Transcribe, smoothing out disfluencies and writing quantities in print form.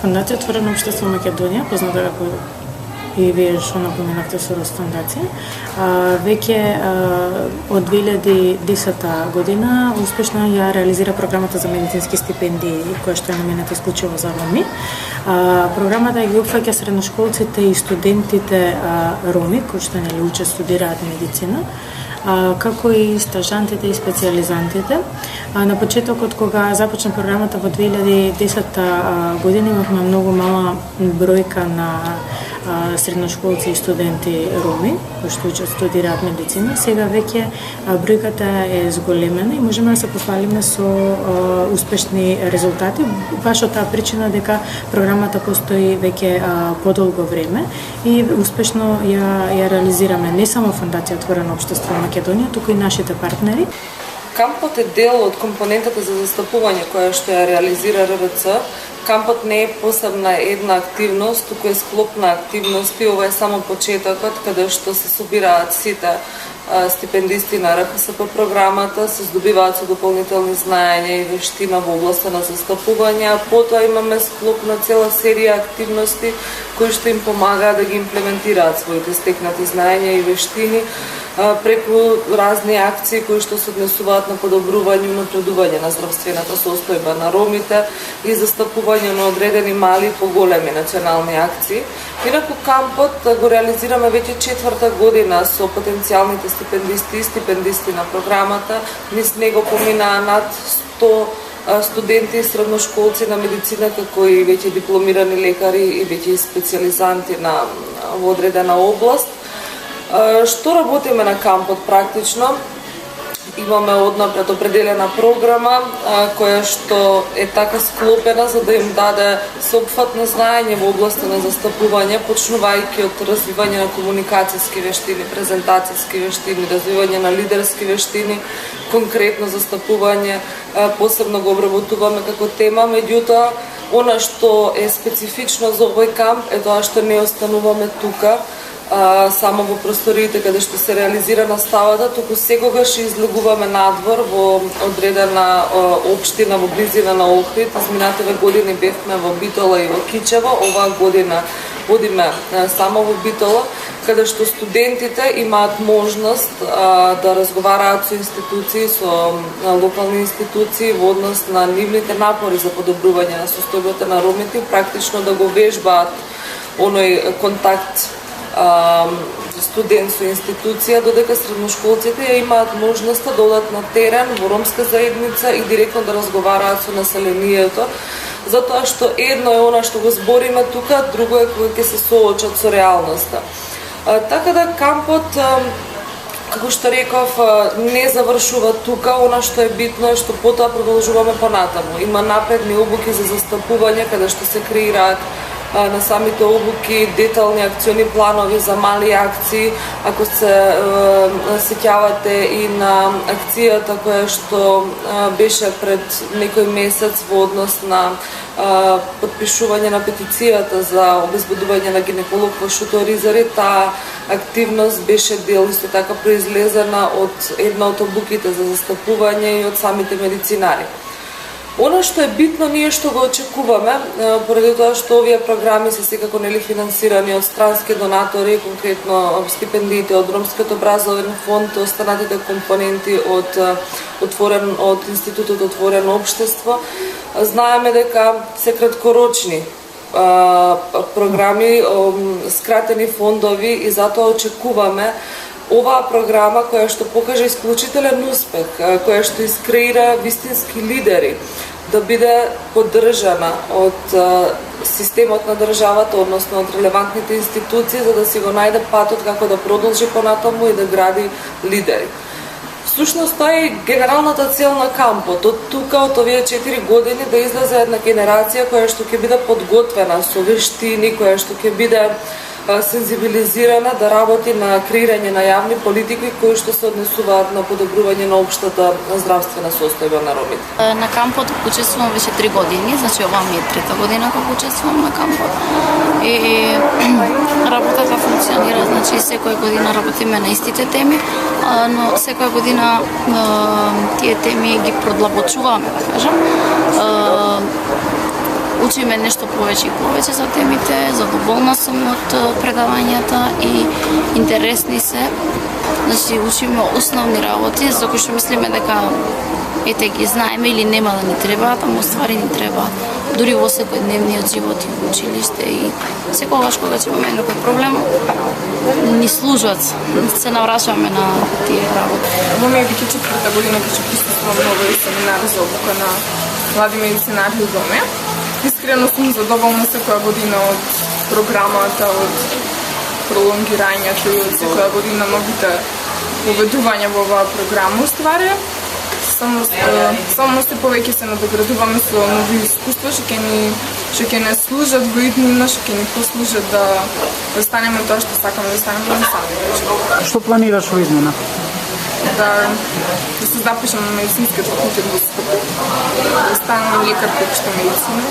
Фондација Отворено општество Македонија, позната како и вие што напоменавте со Росфондација, веќе од 2010 година успешно ја реализира програмата за медицински стипендии, која што е наменета исклучиво за роми. Програмата ги опфаќа средношколците и студентите роми кои што учат, студираат медицина, како и стажантите и специјализантите. На почетокот, кога започна програмата во 2010 година, имавме многу мала бројка на средношколци и студенти роми кои што учат, студираат медицина. Сега веќе бројката е зголемена и можеме да се похвалиме со успешни резултати, баш од таа причина дека програмата постои веќе подолго време и успешно ја реализираме не само Фондација Отворено општество Македонија, туку и нашите партнери. Кампот е дел од компонентата за застапување која што ја реализира РВЦ. Кампот не е посебна една активност, туку е склоп на активности. Ова е само почетокот каде што се собираат сите стипендисти на РХСП програмата, се здобиваат со дополнителни знаења и вештина во областа на застапување. Потоа имаме склоп на цела серија активности кои што им помагаат да ги имплементираат своите стекнати знаења и вештини преку разни акции кои што се однесуваат на подобрување и напредување на здравствената состојба на ромите и застапување на одредени мали и поголеми национални акции. Инаку кампот го реализираме веќе 4-та година со потенцијалните стипендисти и стипендисти на програмата. Низ него поминаа над 100 студенти и средношколци на медицина, како и веќе дипломирани лекари и веќе специјализанти во одредена област. Што работиме на кампот практично? Имаме однапред определена програма која што е така склопена за да им даде сеопфатно знаење во областа на застапување, почнувајќи од развивање на комуникацијски вештини, презентацијски вештини, развивање на лидерски вештини, конкретно застапување, посебно го обработуваме како тема, меѓутоа она што е специфично за овој камп е тоа што не остануваме тука само во просториите каде што се реализира наставата, туку секогаш излегуваме надвор во одредена општина во близина на Охрид. Изминативе години бевме во Битола и во Кичево, оваа година одиме само во Битола, каде што студентите имаат можност да разговараат со институции, со локални институции во однос на нивните напори за подобрување на состојбата на ромите, практично да го вежбаат оној контакт студент со институција, додека средношколците ја имаат можноста да одат на терен во ромска заедница и директно да разговараат со населението, затоа што едно е она што го збориме тука, друго е кога ќе се соочат со реалноста. Така да кампот, како што реков, не завршува тука, она што е битно е што потоа продолжуваме понатаму. Има напредни обуки за застапување каде што се креираат на самите обуки детални акциони планови за мали акции. Ако се сеќавате и на акцијата која што беше пред некој месец во однос на подпишување на петицијата за обезбедување на гинеколог во Шуторизари, таа активност беше дел исто така произлезена од една од обуките за застапување и од самите медицинари. Оно што е битно ние што го очекуваме, поради тоа што овие програми се секако финансирани од странски донатори, конкретно стипендиите од Ромскиот образовен фонд, останатите компоненти од Институтот Отворено општество, знаеме дека се краткорочни програми, скратени фондови и затоа очекуваме оваа програма која што покаже исклучителен успех, која што искреира вистински лидери, да биде поддржана од системот на државата, односно од релевантните институции, за да си го најде патот како да продолжи понатаму и да гради лидери. Всушност, тоа е генералната цел на кампот. Од тука, од овие 4 години, да излезе една генерација која што ќе биде подготвена со вештини, која што ќе биде сензибилизирана да работи на креирање на јавни политики кои што се однесуваат на подобрување на општата здравствена состојба на ромите. На кампот учествувам веќе 3 години, значи ова ми е 3-та година кога учествувам на кампот. И работата функционира, значи секоја година работиме на истите теми, но секоја година тие теми ги продлабочуваме, да кажам. учиме нешто повеќе и повеќе за темите, задоволна сум од предавањата и интересни се. Значи, учиме основни работи, за кои што мислиме дека ете ги знаеме или нема да ни требаат, ама ствари ни требаат. Дури во секојдневниот живот и во училиште и секогаш кога ќе имаме некој проблем, ни служат, се наврачаме на тие работи. Во моја веќе четврта година ќе присуствувам на овој семинар за обука на млади медицинари у доме. Искрено сум задоволна секоја година од програмата, од пролонгирањето и од секоја година новите поведувања во оваа програма. Уствари, само се повеќе се надоградуваме со нови искуства, што ќе не служат во иднина, што ќе ни послужат да станеме тоа што сакаме да станеме на сами. Што планираш во иднина? Да се запишам на медицинскиот факултет во Скопје, да станам лекар по општа медицина.